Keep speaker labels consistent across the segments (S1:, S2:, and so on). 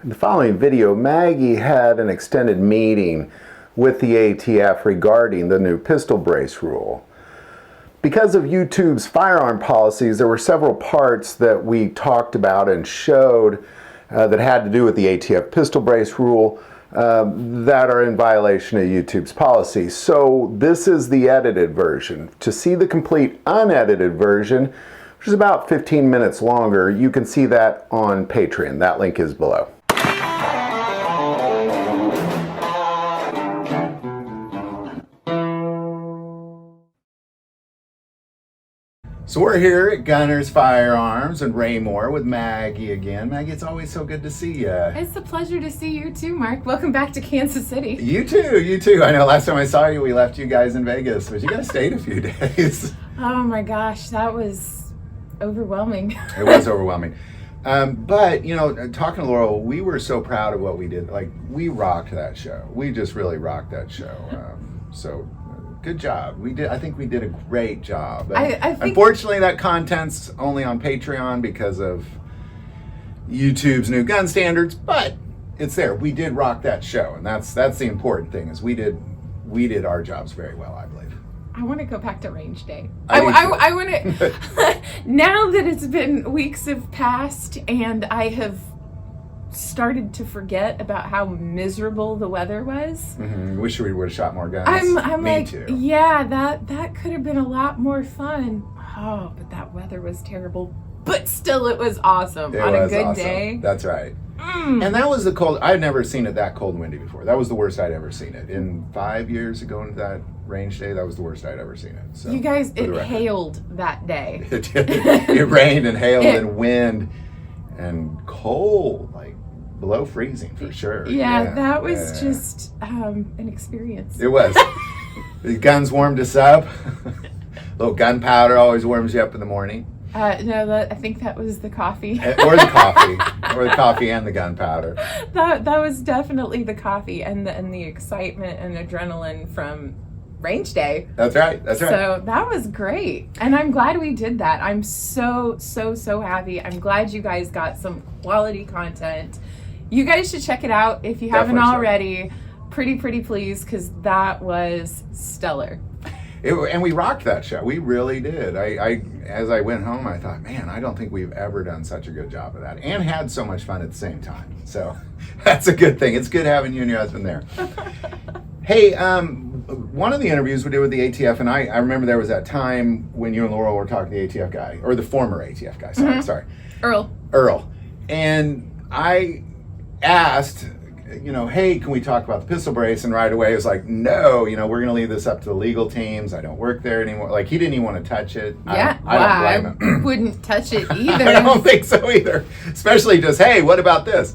S1: In the following video, Maggie had an extended meeting with the ATF regarding the new pistol brace rule. Because of YouTube's firearm policies, there were several parts that we talked about and showed that had to do with the ATF pistol brace rule that are in violation of YouTube's policy. So this is the edited version. To see the complete unedited version, which is about 15 minutes longer, you can see that on Patreon. That link is below. So we're here at Gunner's Firearms in Raymore with Maggie again. Maggie, it's always so good to see you.
S2: It's a pleasure to see you too, Mark. Welcome back to Kansas City.
S1: You too. I know last time I saw you, we left you guys in Vegas, but you got to stay a few days.
S2: Oh my gosh, that was overwhelming.
S1: It was overwhelming. But, you know, talking to Laurel, we were so proud of what we did. Like, we rocked that show. We just really rocked that show. So good job. I think we did a great job.
S2: I think,
S1: unfortunately, that content's only on Patreon because of YouTube's new gun standards, but it's there. We did rock that show, and that's the important thing. Is we did our jobs very well, I believe.
S2: I want to go back to range day.
S1: I
S2: want to. Now that it's been weeks have passed, and I have started to forget about how miserable the weather was.
S1: Mm-hmm. Wish we would have shot more guns.
S2: I'm
S1: Me
S2: like,
S1: too.
S2: yeah, that could have been a lot more fun. Oh, but that weather was terrible. But still, it was awesome on a good day.
S1: That's right. And that was the cold. I'd never seen it that cold and windy before. That was the worst I'd ever seen it. In 5 years ago into that range day, that was the worst I'd ever seen it. So,
S2: you guys, it hailed that day.
S1: It did. It rained and hailed and wind and cold, like below freezing for sure.
S2: Yeah, that was just an experience.
S1: It was. The guns warmed us up. Little gunpowder always warms you up in the morning.
S2: No, I think that was the coffee.
S1: Or the coffee. Or the coffee and the gunpowder.
S2: That was definitely the coffee and the excitement and adrenaline from range day.
S1: That's right.
S2: So that was great. And I'm glad we did that. I'm so happy. I'm glad you guys got some quality content. You guys should check it out if you haven't already. Pretty please, because that was stellar.
S1: And we rocked that show. We really did. I as I went home, I thought, man, I don't think we've ever done such a good job of that, and had so much fun at the same time. So that's a good thing. It's good having you and your husband there. Hey, one of the interviews we did with the ATF, and I remember there was that time when you and Laurel were talking to the ATF guy, or the former ATF guy. Sorry, Earl, and I asked, you know, hey, can we talk about the pistol brace? And right away it was like, no, we're going to leave this up to the legal teams. I don't work there anymore. Like, he didn't even want to touch it.
S2: Yeah,
S1: I don't blame him.
S2: Wouldn't touch it either.
S1: I don't think so either. Especially just, hey, what about this?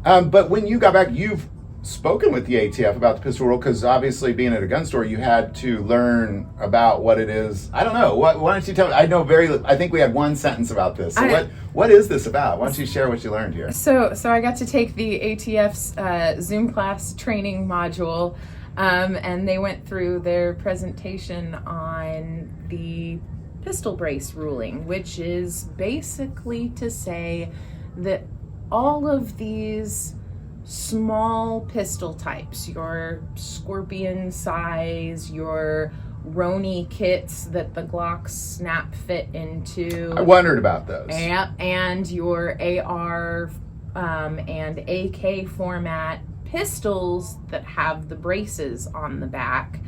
S1: But when you got back, you've spoken with the ATF about the pistol rule, because obviously being at a gun store, you had to learn about what it is. I don't know. Why don't you tell me? I think we had one sentence about this. So what is this about? Why don't you share what you learned here?
S2: So I got to take the ATF's Zoom class training module, and they went through their presentation on the pistol brace ruling, which is basically to say that all of these small pistol types, your Scorpion size, your Roni kits that the Glocks snap fit into.
S1: I wondered about those.
S2: And your AR and AK format pistols that have the braces on the back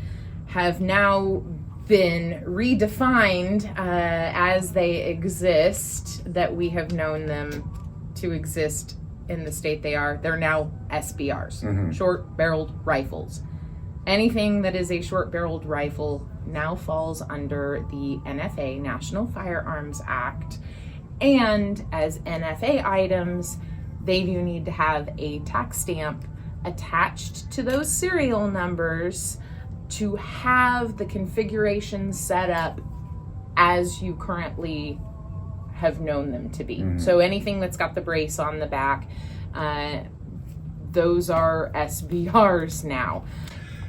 S2: have now been redefined as they exist, that we have known them to exist in the state they are. They're now SBRs, short-barreled rifles. Anything that is a short-barreled rifle now falls under the NFA, National Firearms Act, and as NFA items, they do need to have a tax stamp attached to those serial numbers to have the configuration set up as you currently have known them to be. So anything that's got the brace on the back, those are SBRs now.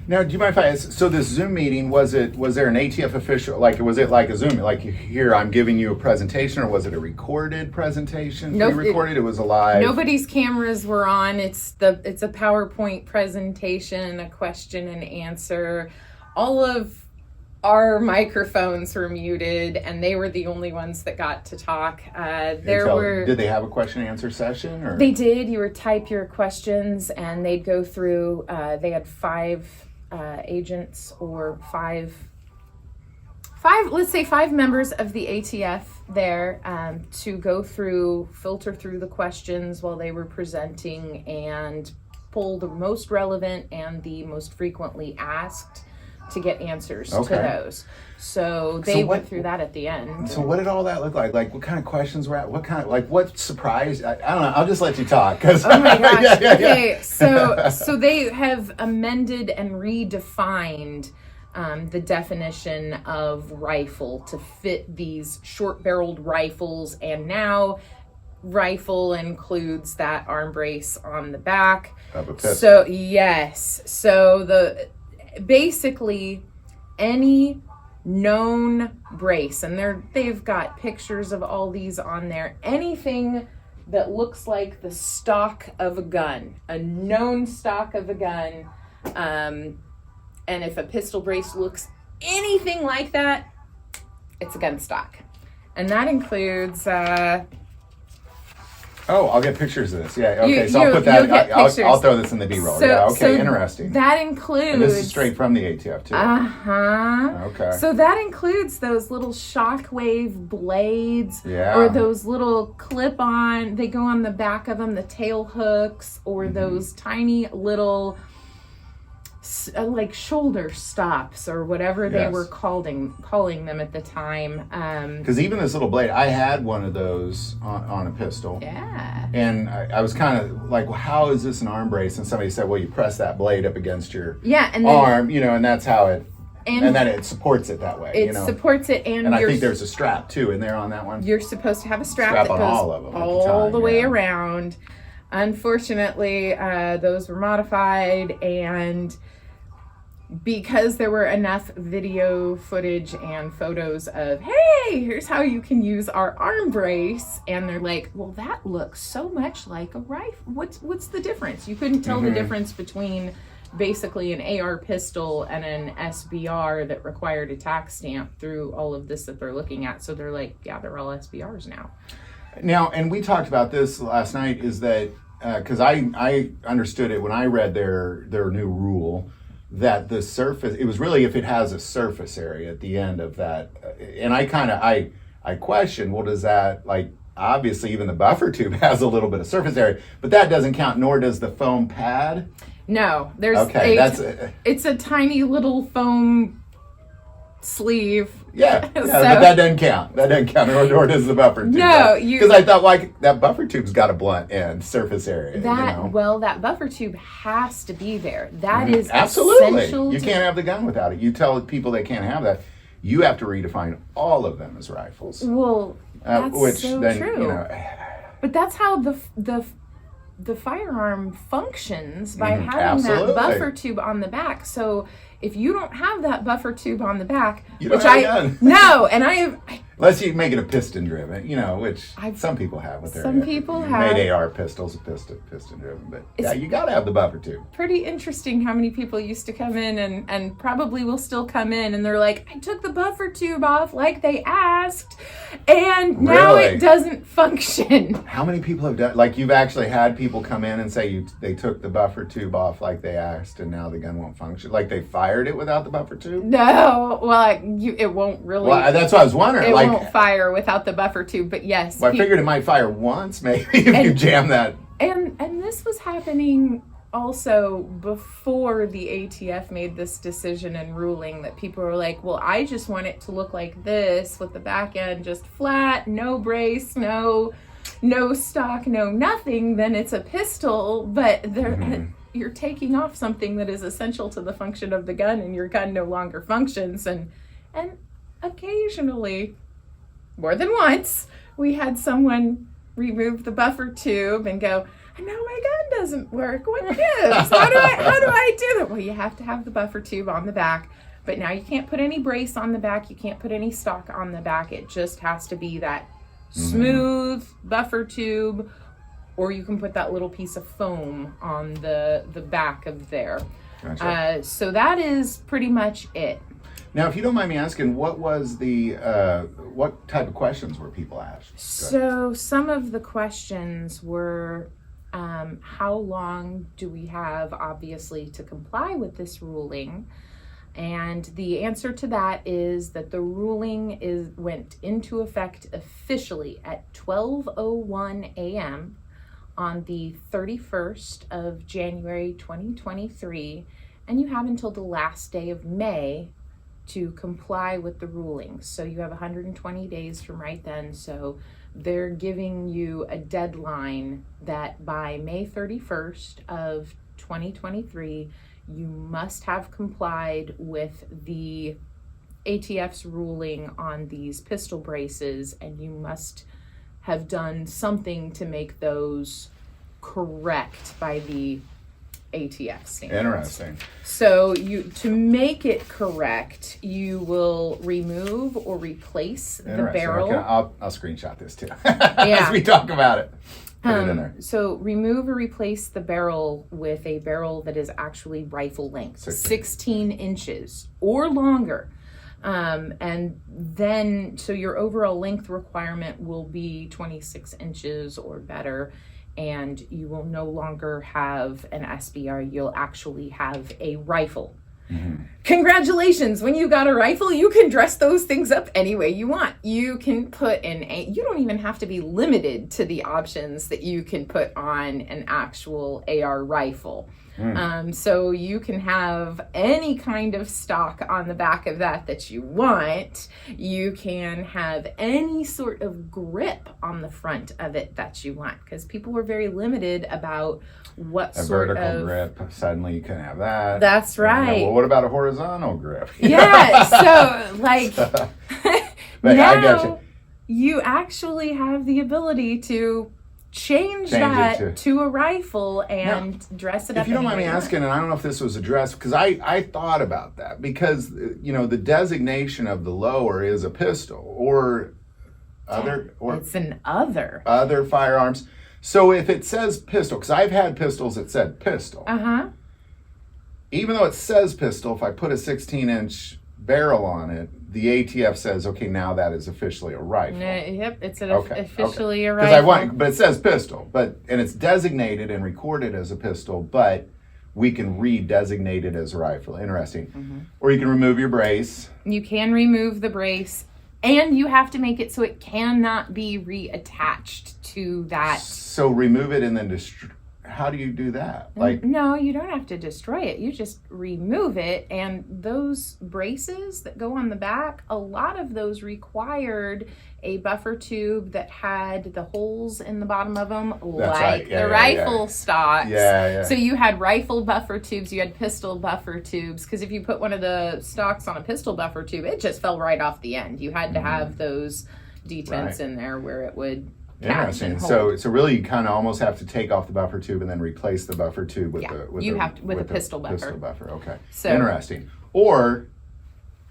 S1: Now, do you mind if I ask, so this Zoom meeting, was there an ATF official, like, was it like a Zoom, like, here, I'm giving you a presentation, or was it a recorded presentation?
S2: Nope,
S1: Pre-recorded, it was a live?
S2: Nobody's cameras were on. It's a PowerPoint presentation, a question and answer. All of our microphones were muted, and they were the only ones that got to talk.
S1: Did they have a question and answer session? Or?
S2: They did. You would type your questions, and they'd go through. They had 5 agents or five, let's say 5 members of the ATF there to go through, filter through the questions while they were presenting and pull the most relevant and the most frequently asked to get answers to those. So they went through that at the end.
S1: So what did all that look like? Like, what kind of questions were at? What kind of, like, what surprised? I don't know. I'll just let you talk. Cause
S2: oh my gosh.
S1: yeah.
S2: So they have amended and redefined the definition of rifle to fit these short-barreled rifles, and now rifle includes that arm brace on the back.
S1: Of a pistol.
S2: So yes. So basically any known brace, and they've got pictures of all these on there, anything that looks like the stock of a gun, a known stock of a gun, and if a pistol brace looks anything like that, it's a gun stock. And that includes
S1: I'll get pictures of this. Yeah, okay. So I'll put that. I'll throw this in the B-roll. So interesting.
S2: That includes.
S1: And this is straight from the ATF too. Okay.
S2: So that includes those little shockwave blades,
S1: yeah,
S2: or those little clip-on. They go on the back of them, the tail hooks, or those tiny little like shoulder stops or whatever they were calling them at the time.
S1: Because even this little blade, I had one of those on a pistol.
S2: Yeah.
S1: And I was kind of like, well, how is this an arm brace? And somebody said, well, you press that blade up against your arm, and that's how it, and then it supports it that way.
S2: It supports it, and
S1: I think there's a strap too in there on that one.
S2: You're supposed to have a strap that goes all the way around. Unfortunately, those were modified, and because there were enough video footage and photos of, hey, here's how you can use our arm brace, and they're like, well, that looks so much like a rifle. What's the difference? You couldn't tell the difference between basically an AR pistol and an SBR that required a tax stamp through all of this that they're looking at. So they're like, yeah, they're all SBRs now.
S1: Now, and we talked about this last night, is that because I understood it when I read their new rule, that the surface, it was really if it has a surface area at the end of that. And I question, well, does that, like, obviously even the buffer tube has a little bit of surface area, but that doesn't count, nor does the foam pad.
S2: No, there's it's a tiny little foam sleeve.
S1: Yeah, but that doesn't count. That doesn't count, nor does the buffer tube.
S2: No,
S1: because I thought, like, that buffer tube's got a blunt end, surface area.
S2: Well, that buffer tube has to be there. That is
S1: absolutely
S2: essential.
S1: You can't have the gun without it. You tell people they can't have that. You have to redefine all of them as rifles.
S2: Well, that's
S1: which
S2: so
S1: then,
S2: true. But that's how the firearm functions, by having that buffer tube on the back. So if you don't have that buffer tube on the back,
S1: unless you make it a piston driven, which some people have with their made AR pistols, piston driven, but you got to have the buffer tube.
S2: Pretty interesting how many people used to come in and probably will still come in, and they're like, I took the buffer tube off like they asked, and now it doesn't function.
S1: How many people have done, like, you've actually had people come in and say they took the buffer tube off like they asked, and now the gun won't function, like they fired it without the buffer tube?
S2: No, well, it won't really.
S1: Well, that's what I was wondering.
S2: It won't fire without the buffer tube, but yes.
S1: Well, I figured it might fire once, maybe, if you jam that.
S2: And this was happening also before the ATF made this decision and ruling, that people were like, well, I just want it to look like this, with the back end just flat, no brace, no stock, no nothing, then it's a pistol, but you're taking off something that is essential to the function of the gun, and your gun no longer functions. And occasionally, more than once, we had someone remove the buffer tube and go, I know my gun doesn't work. What gives? How do I do that? Well, you have to have the buffer tube on the back, but now you can't put any brace on the back. You can't put any stock on the back. It just has to be that smooth buffer tube, or you can put that little piece of foam on the back of there.
S1: Gotcha.
S2: So that is pretty much it.
S1: Now, if you don't mind me asking, what was the what type of questions were people asked?
S2: So some of the questions were, how long do we have, obviously, to comply with this ruling? And the answer to that is that the ruling went into effect officially at 12:01 a.m. on the 31st of January 2023, and you have until the last day of May to comply with the ruling. So you have 120 days from right then. So they're giving you a deadline that by May 31st of 2023, you must have complied with the ATF's ruling on these pistol braces, and you must have done something to make those correct by the ATF standards.
S1: Interesting.
S2: So to make it correct, you will remove or replace the barrel.
S1: Okay, I'll screenshot this too as we talk about it. Put it in there.
S2: So remove or replace the barrel with a barrel that is actually rifle length, 16 inches or longer. And then, so your overall length requirement will be 26 inches or better, and you will no longer have an SBR. You'll actually have a rifle. Congratulations, when you got a rifle, you can dress those things up any way you want. You can put you don't even have to be limited to the options that you can put on an actual AR rifle. So you can have any kind of stock on the back of that you want. You can have any sort of grip on the front of it that you want, because people were very limited about what sort of...
S1: A vertical grip, suddenly you can have that.
S2: That's right.
S1: Well, what about a horizontal grip?
S2: Yeah, so like
S1: But
S2: now
S1: I got
S2: you actually have the ability to change that to a rifle and dress it up.
S1: If you don't mind me asking, and I don't know if this was addressed, because I thought about that, because the designation of the lower is a pistol or
S2: it's an other
S1: firearms. So if it says pistol, because I've had pistols that said pistol. Even though it says pistol, if I put a 16-inch barrel on it, the ATF says, okay, now that is officially a rifle.
S2: Yep, it's officially a rifle.
S1: Because but it says pistol, and it's designated and recorded as a pistol, but we can redesignate it as a rifle. Interesting. Or you can remove your brace.
S2: You can remove the brace, and you have to make it so it cannot be reattached to that.
S1: So remove it and then how do you do that?
S2: No, you don't have to destroy it. You just remove it. And those braces that go on the back, a lot of those required a buffer tube that had the holes in the bottom of them, rifle stocks. So you had rifle buffer tubes, you had pistol buffer tubes, because if you put one of the stocks on a pistol buffer tube, it just fell right off the end. You had to have those detents in there where it would...
S1: Interesting. So really, you kind of almost have to take off the buffer tube and then replace the buffer tube with a
S2: pistol buffer.
S1: Pistol buffer. Okay.
S2: So
S1: interesting. Or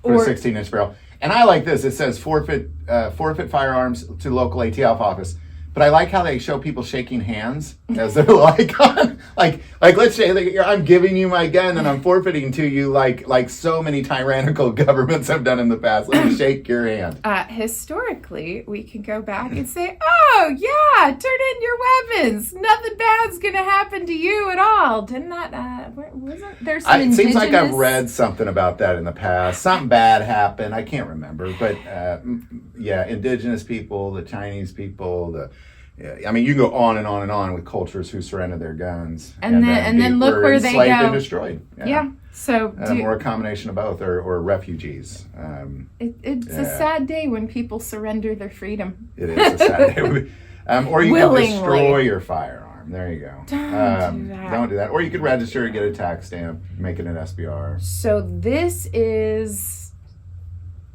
S1: a 16-inch barrel. And I like this. It says forfeit firearms to local ATF office. But I like how they show people shaking hands as their little icon. Like let's say I'm giving you my gun and I'm forfeiting to you like so many tyrannical governments have done in the past. Let me shake your hand.
S2: Historically, we can go back and say, oh yeah, turn in your weapons. Nothing bad's gonna happen to you at all. Didn't that, wasn't there some
S1: it seems like I've read something about that in the past. Something bad happened. I can't remember. But indigenous people, the Chinese people, I mean, you can go on and on and on with cultures who surrendered their guns, and then look where they go, and destroyed.
S2: So
S1: or a combination of both, or refugees.
S2: It's a sad day when people surrender their freedom.
S1: It is a sad day. Or you can destroy your firearm. There you go. Don't do that. Or you could register and get a tax stamp, make it an SBR.
S2: So this is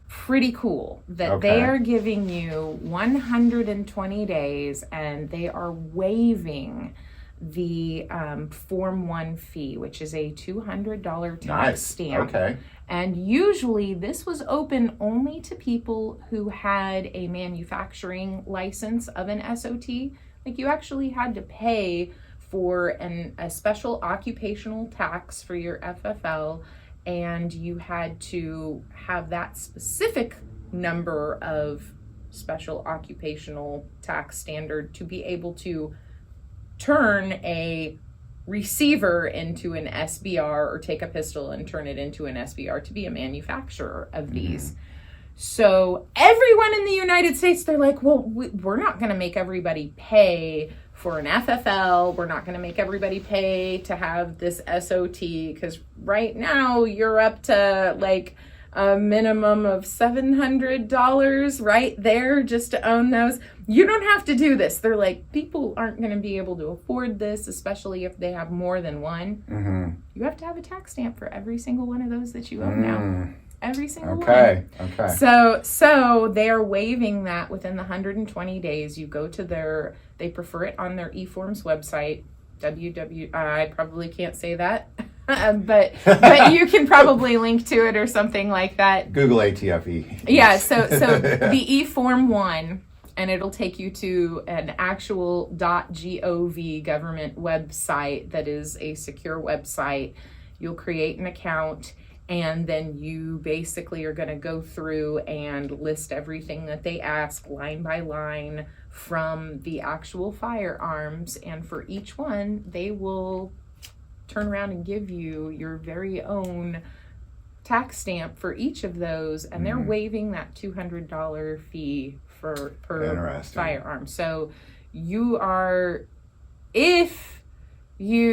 S2: pretty cool that they are giving you 120 days, and they are waiving the Form 1 fee, which is a $200 tax
S1: Nice.
S2: stamp.
S1: Okay.
S2: And usually this was open only to people who had a manufacturing license of an SOT. Like, you actually had to pay for a special occupational tax for your FFL, and you had to have that specific number of special occupational tax standard to be able to turn a receiver into an SBR, or take a pistol and turn it into an SBR to be a manufacturer of these. So everyone in the United States, they're like, well, we're not going to make everybody pay for an FFL. We're not going to make everybody pay to have this SOT, because right now you're up to like a minimum of $700 right there just to own those. You don't have to do this. They're like, people aren't going to be able to afford this, especially if they have more than one. You have to have a tax stamp for every single one of those that you own now. Every single one.
S1: Okay.
S2: So they are waiving that within the 120 days. You go to they prefer it on their eForms website, I probably can't say that. but you can probably link to it or something like that.
S1: Google ATF.
S2: Yeah, so the eForm 1, and it'll take you to an actual .gov government website that is a secure website. You'll create an account, and then you basically are going to go through and list everything that they ask line by line from the actual firearms, and for each one, they will turn around and give you your very own tax stamp for each of those, and they're waiving that $200 fee per firearm. So if you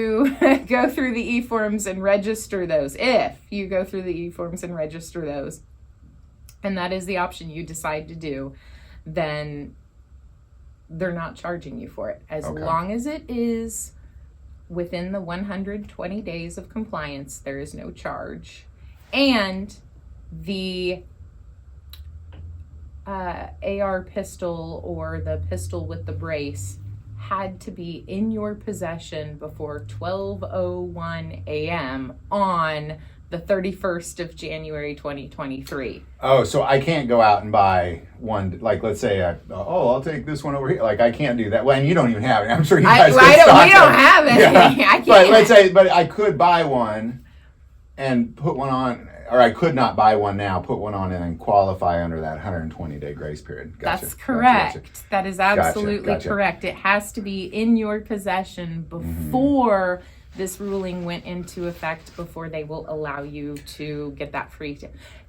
S2: go through the eForms and register those, and that is the option you decide to do, then they're not charging you for it. As long as it is within the 120 days of compliance, there is no charge. And the AR pistol, or the pistol with the brace, had to be in your possession before 12:01 a.m. on the 31st of January 2023.
S1: Oh, so I can't go out and buy one, like, let's say, I'll take this one over here. Like, I can't do that. Well, and you don't even have it. I'm sure you guys
S2: we don't have it.
S1: Yeah.
S2: I can't.
S1: But I could buy one and put one on, or I could not buy one now, put one on, and then qualify under that 120-day grace period. Gotcha.
S2: That's correct.
S1: Gotcha.
S2: That is absolutely correct. It has to be in your possession before this ruling went into effect, before they will allow you to get that free.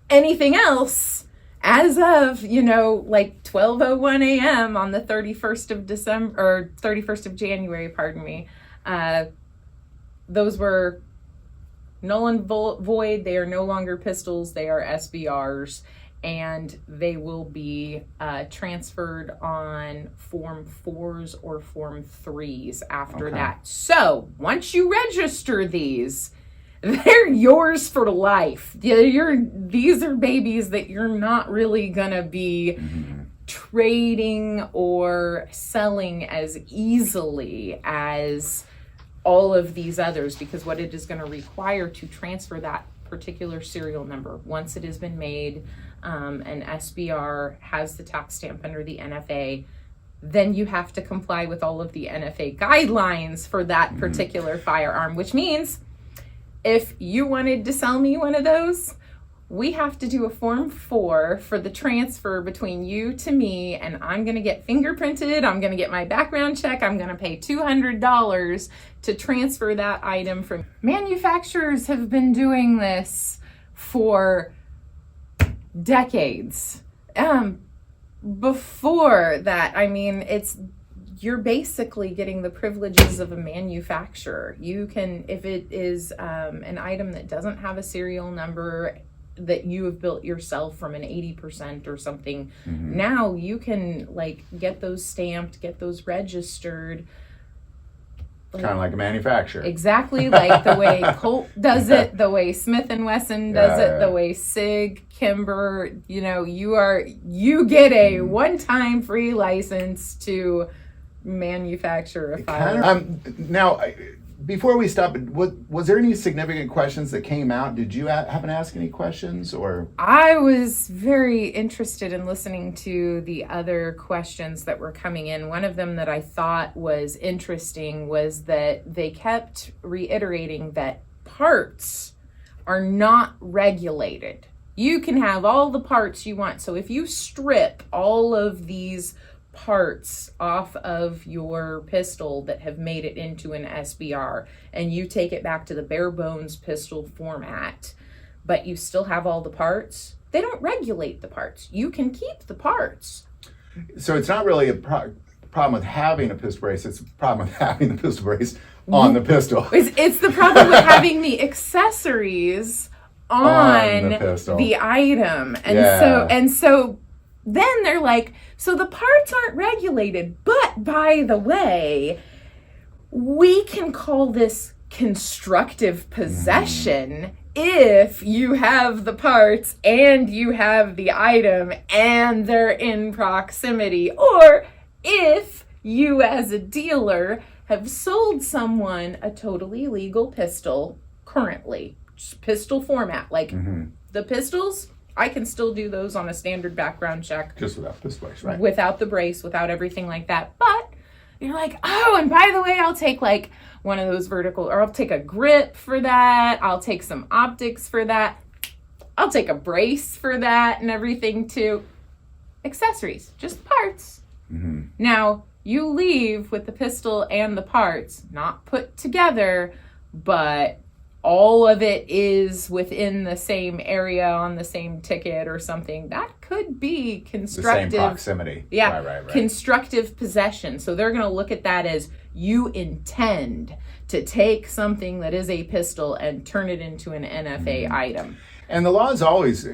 S2: Anything else, as of, like 12:01 a.m. on the 31st of December, or 31st of January, pardon me, those were null and void. They are no longer pistols. They are SBRs, and they will be transferred on Form 4s or Form 3s after that. So once you register these, they're yours for life. These are babies that you're not really gonna be trading or selling as easily as all of these others, because what it is going to require to transfer that particular serial number, once it has been made, an SBR has the tax stamp under the NFA, then you have to comply with all of the NFA guidelines for that particular firearm, which means if you wanted to sell me one of those, we have to do a Form 4 for the transfer between you to me, and I'm going to get fingerprinted, I'm going to get my background check, I'm going to pay $200 to transfer that item from. Manufacturers have been doing this for decades. Before that, you're basically getting the privileges of a manufacturer. You can, if it is an item that doesn't have a serial number, that you have built yourself from an 80% or something, now you can get those stamped, get those registered.
S1: Kind of like a manufacturer.
S2: Exactly, like the way Colt does it, the way Smith & Wesson does it, the way SIG, Kimber, you get a one-time free license to manufacture a
S1: Kind
S2: firearm.
S1: of, now, before we stop, was there any significant questions that came out? Did you happen to ask any questions, or?
S2: I was very interested in listening to the other questions that were coming in. One of them that I thought was interesting was that they kept reiterating that parts are not regulated. You can have all the parts you want. So if you strip all of these parts off of your pistol that have made it into an SBR and you take it back to the bare bones pistol format, but you still have all the parts, they don't regulate the parts. You can keep the parts.
S1: So it's not really a problem with having a pistol brace, it's a problem with having the pistol brace on the pistol.
S2: It's the problem with having the accessories on
S1: the pistol.
S2: the item. And so then they're like, so the parts aren't regulated, but by the way, we can call this constructive possession if you have the parts and you have the item and they're in proximity, or if you as a dealer have sold someone a totally legal pistol currently, just pistol format, like the pistols, I can still do those on a standard background check.
S1: Just without this brace, right?
S2: Without the brace, without everything like that. But you're like, oh, and by the way, I'll take like one of those vertical, or I'll take a grip for that. I'll take some optics for that. I'll take a brace for that and everything too. Accessories, just parts. Now, you leave with the pistol and the parts, not put together, but all of it is within the same area on the same ticket or something. That could be constructive.
S1: The same proximity.
S2: Yeah,
S1: right.
S2: Constructive possession. So they're going to look at that as you intend to take something that is a pistol and turn it into an NFA item.
S1: And the law is always,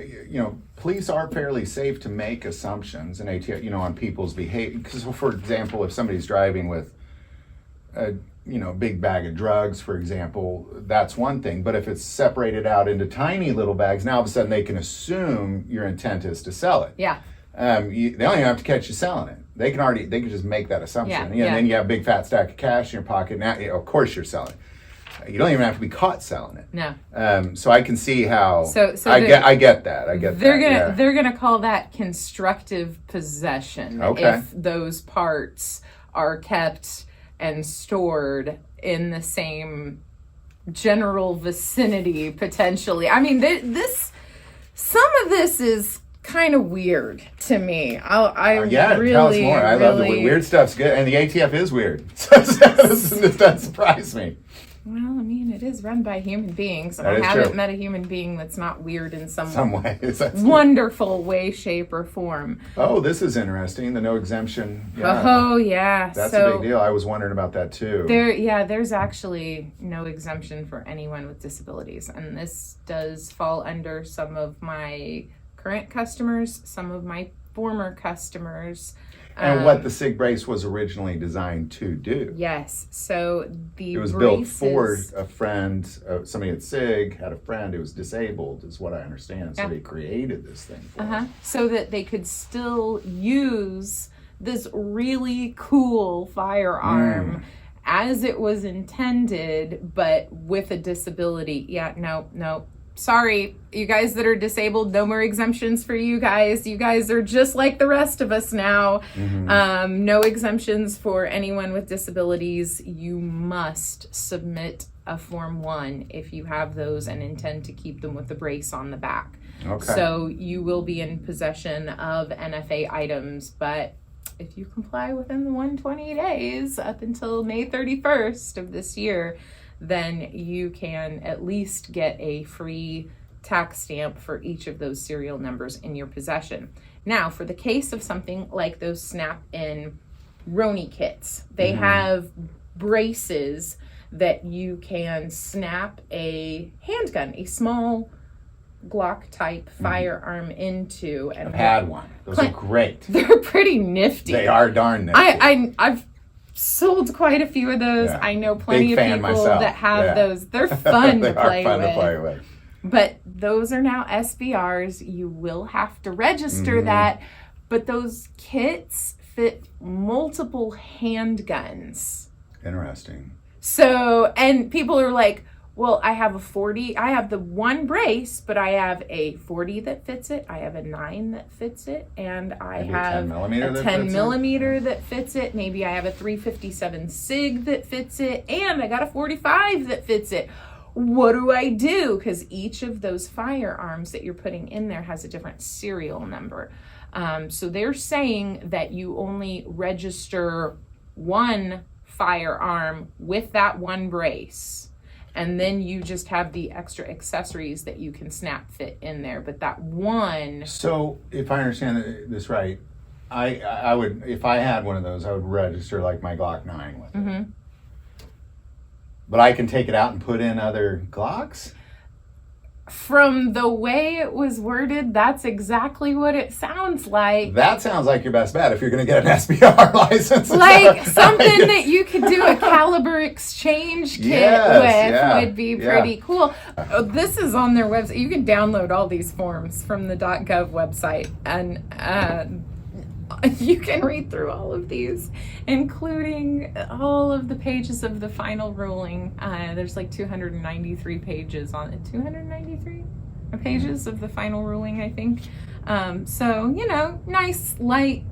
S1: police are fairly safe to make assumptions in ATF, on people's behavior. Because, for example, if somebody's driving with a big bag of drugs, for example, that's one thing. But if it's separated out into tiny little bags, now all of a sudden they can assume your intent is to sell it.
S2: Yeah.
S1: They don't even have to catch you selling it. They can just make that assumption. And then you have a big fat stack of cash in your pocket. Now, of course you're selling it. You don't even have to be caught selling it.
S2: No.
S1: So I can see how.
S2: So
S1: I get that.
S2: They're gonna call that constructive possession.
S1: Okay.
S2: If those parts are kept and stored in the same general vicinity, potentially. I mean, some of this is kind of weird to me.
S1: Tell us more. I love the weird stuff's good, and the ATF is weird. So this doesn't surprise me.
S2: Well, I mean, it is run by human beings.
S1: That
S2: I
S1: is
S2: haven't
S1: true.
S2: met a human being that's not weird in some
S1: ways.
S2: wonderful way, shape, or form.
S1: Oh, this is interesting. The no exemption. Yeah.
S2: Oh, yeah.
S1: That's a big deal. I was wondering about that too.
S2: There's actually no exemption for anyone with disabilities. And this does fall under some of my current customers, some of my former customers.
S1: And what the SIG brace was originally designed to do.
S2: Yes. So
S1: it was built for a friend, somebody at SIG had a friend who was disabled, is what I understand. So they created this thing for him.
S2: So that they could still use this really cool firearm as it was intended, but with a disability. Yeah, no. Sorry, you guys that are disabled, no more exemptions for you guys. You guys are just like the rest of us now. No exemptions for anyone with disabilities. You must submit a Form 1 if you have those and intend to keep them with the brace on the back.
S1: Okay.
S2: So you will be in possession of NFA items, but if you comply within the 120 days up until May 31st of this year, then you can at least get a free tax stamp for each of those serial numbers in your possession. Now, for the case of something like those snap-in Roni kits, they have braces that you can snap a handgun, a small Glock-type firearm into. And
S1: I've had one. Those are great.
S2: They're pretty nifty.
S1: They are darn nifty.
S2: I've sold quite a few of those.
S1: Yeah.
S2: I know plenty of people
S1: myself.
S2: that have those. They're fun
S1: they
S2: to play
S1: are fun
S2: with.
S1: to play with.
S2: But those are now SBRs. You will have to register that. But those kits fit multiple handguns.
S1: Interesting.
S2: So, and people are like, well, I have a 40, I have the one brace, but I have a 40 that fits it, I have a 9 that fits it, and I have a 10 millimeter that fits it. Maybe I have a 357 SIG that fits it, and I got a 45 that fits it. What do I do? Because each of those firearms that you're putting in there has a different serial number. So they're saying that you only register one firearm with that one brace. And then you just have the extra accessories that you can snap fit in there. But that one...
S1: So, if I understand this right, I would, if I had one of those, I would register like my Glock 9 with it. But I can take it out and put in other Glocks?
S2: From the way it was worded, that's exactly what it sounds like.
S1: That sounds like your best bet if you're going to get an SBR license.
S2: Like something that you could do a caliber exchange kit with would be pretty cool. This is on their website. You can download all these forms from the .gov website, and you can read through all of these, including all of the pages of the final ruling. There's like 293 pages on it. 293 pages of the final ruling, I think. So, you know, nice, light,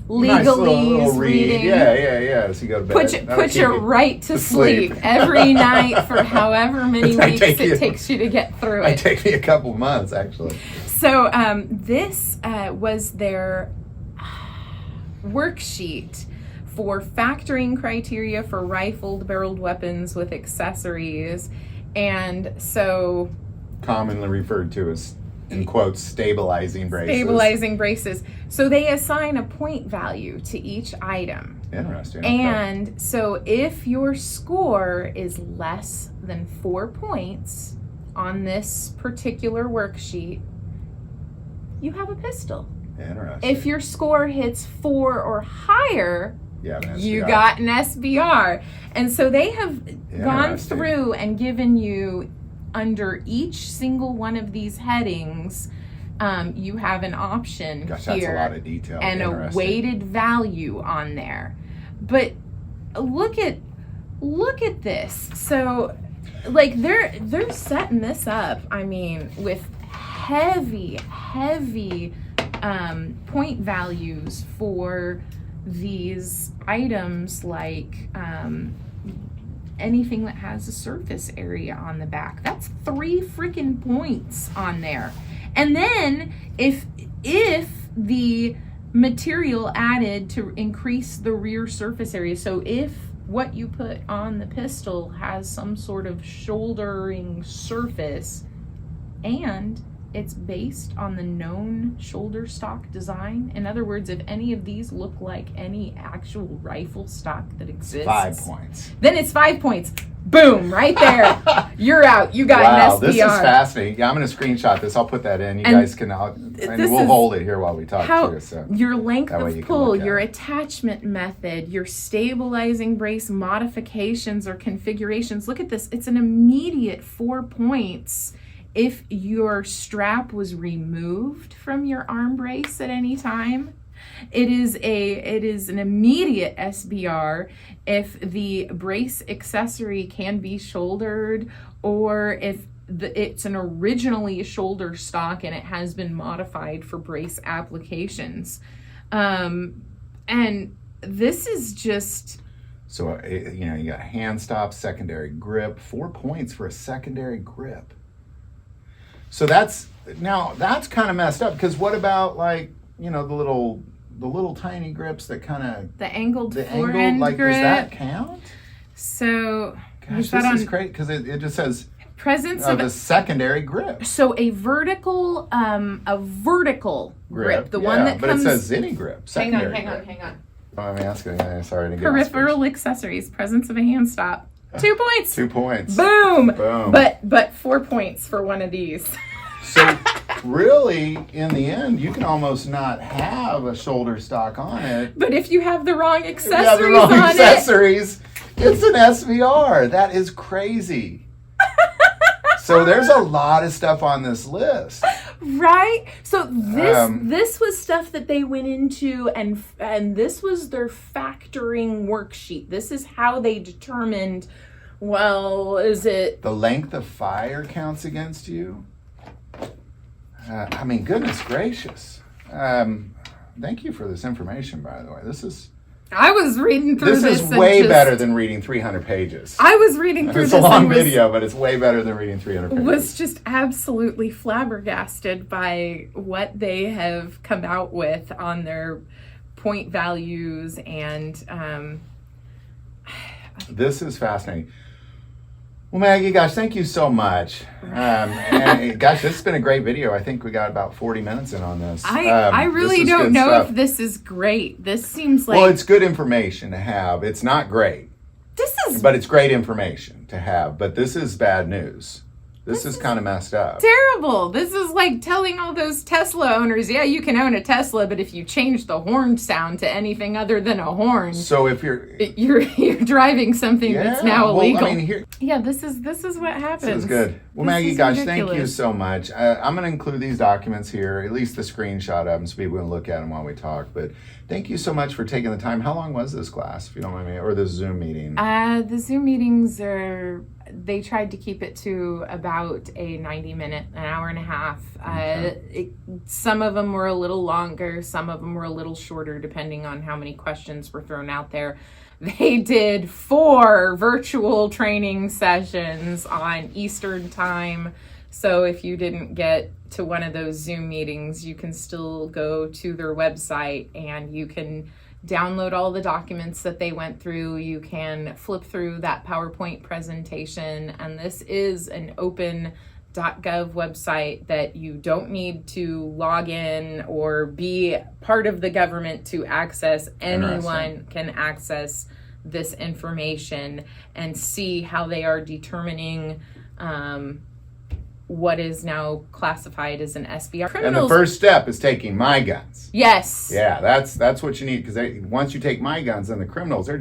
S2: legalese reading.
S1: Yeah. So you go to bed.
S2: Put you right to sleep every night for however many weeks it takes you to get through it.
S1: It takes me a couple months, actually.
S2: So this was their worksheet for factoring criteria for rifled barreled weapons with accessories, and so
S1: commonly referred to as, in quotes, stabilizing braces.
S2: So they assign a point value to each item.
S1: Interesting.
S2: And so if your score is less than 4 points on this particular worksheet, you have a pistol.
S1: Interesting.
S2: If your score hits 4 or higher,
S1: you
S2: got an SBR. And so they have gone through and given you, under each single one of these headings, you have an option
S1: Gosh,
S2: here.
S1: That's a lot of detail.
S2: And a weighted value on there. But look at this. So, like, they're setting this up, I mean, with heavy point values for these items, like anything that has a surface area on the back. That's 3 freaking points on there. And then if the material added to increase the rear surface area, so if what you put on the pistol has some sort of shouldering surface and it's based on the known shoulder stock design. In other words, if any of these look like any actual rifle stock that exists,
S1: 5 points.
S2: Then it's 5 points. Boom, right there. You're out. You got an SBR.
S1: This is fascinating. Yeah, I'm going to screenshot this. I'll put that in. You guys can, and we'll hold it here while we talk too. So
S2: your length of pull, your attachment method, your stabilizing brace modifications or configurations. Look at this. It's an immediate 4 points if your strap was removed from your arm brace at any time. It is an immediate SBR if the brace accessory can be shouldered, or if it's an originally shoulder stock and it has been modified for brace applications. And this is just...
S1: So, you got hand stop, secondary grip, 4 points for a secondary grip. So that's kind of messed up, because what about, like, the little tiny grips that kind of...
S2: The angled forehand grip.
S1: Does that count?
S2: So...
S1: Gosh, this is great, because it just says...
S2: Presence of
S1: the secondary grip.
S2: So a vertical grip. The one that
S1: but
S2: comes...
S1: it says any grip.
S2: Hang on.
S1: I'm asking. Sorry to get
S2: Peripheral accessories. Presence of a hand stop. 2 points.
S1: 2 points.
S2: Boom. But 4 points for one of these.
S1: So really, in the end, you can almost not have a shoulder stock on it.
S2: But if you have the wrong
S1: it's an SVR. That is crazy. So there's a lot of stuff on this list.
S2: Right? So this was stuff that they went into, and this was their factoring worksheet. This is how they determined, well, is it...
S1: The length of fire counts against you? I mean, goodness gracious. Thank you for this information, by the way.
S2: I was reading through this.
S1: This is way better than reading 300 pages.
S2: I was reading through
S1: this.
S2: It's
S1: a long video, but it's way better than reading 300 pages.
S2: Was just absolutely flabbergasted by what they have come out with on their point values, and
S1: this is fascinating. Well, Maggie, gosh, thank you so much. And gosh, this has been a great video. I think we got about 40 minutes in on this.
S2: I really don't know if this is great. This seems like...
S1: Well, it's good information to have. It's not great. But it's great information to have. But this is bad news. This is kind of messed up.
S2: Terrible. This is like telling all those Tesla owners, yeah, you can own a Tesla, but if you change the horn sound to anything other than a horn,
S1: so if you're
S2: driving something that's now illegal.
S1: Well, I mean,
S2: this is what happens.
S1: This is good. Well, Maggie, gosh, thank you so much. I'm going to include these documents here, at least the screenshot of them, so people can look at them while we talk. But thank you so much for taking the time. How long was this class, if you don't mind me, or the Zoom meeting?
S2: The Zoom meetings they tried to keep it to about a 90-minute, an hour and a half. Okay. Some of them were a little longer, some of them were a little shorter, depending on how many questions were thrown out there. They did 4 virtual training sessions on Eastern time. So if you didn't get to one of those Zoom meetings, you can still go to their website and you can download all the documents that they went through. You can flip through that PowerPoint presentation, and this is an open.gov website that you don't need to log in or be part of the government to access. Anyone can access this information and see how they are determining what is now classified as an SBR.
S1: And the first step is taking my guns.
S2: Yes.
S1: Yeah, that's what you need, because once you take my guns, then the criminals, they're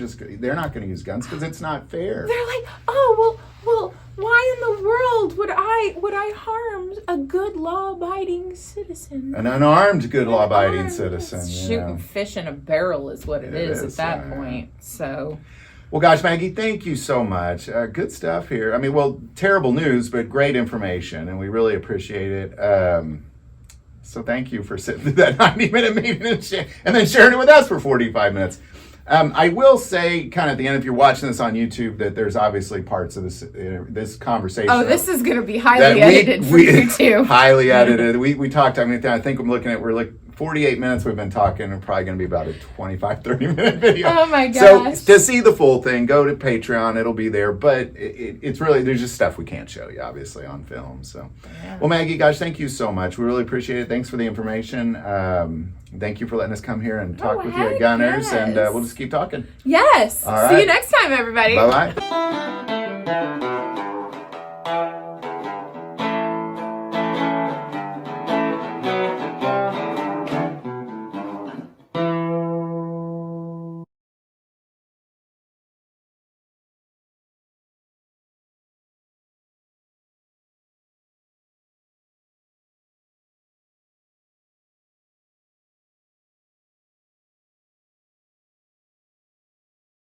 S1: not going to use guns because it's not fair.
S2: They're like, oh well, why in the world would I harm a good law-abiding citizen?
S1: An unarmed good law-abiding citizen.
S2: Shooting fish in a barrel is what it is at that point. So.
S1: Well, gosh, Maggie, thank you so much. Good stuff here. I mean, well, terrible news, but great information, and we really appreciate it. So thank you for sitting through that 90-minute meeting and then sharing it with us for 45 minutes. I will say, kind of at the end, if you're watching this on YouTube, that there's obviously parts of this conversation.
S2: Oh, this is going to be highly edited for YouTube.
S1: Highly edited. We talked, I think we're like 48 minutes we've been talking, and probably going to be about a 25, 30-minute video.
S2: Oh my gosh.
S1: So to see the full thing, go to Patreon. It'll be there. But it's really, there's just stuff we can't show you, obviously, on film. So, Well, Maggie, gosh, thank you so much. We really appreciate it. Thanks for the information. Thank you for letting us come here and talk with you at Gunners. Yes. And we'll just keep talking.
S2: Yes.
S1: All right.
S2: See you next time, everybody.
S1: Bye-bye.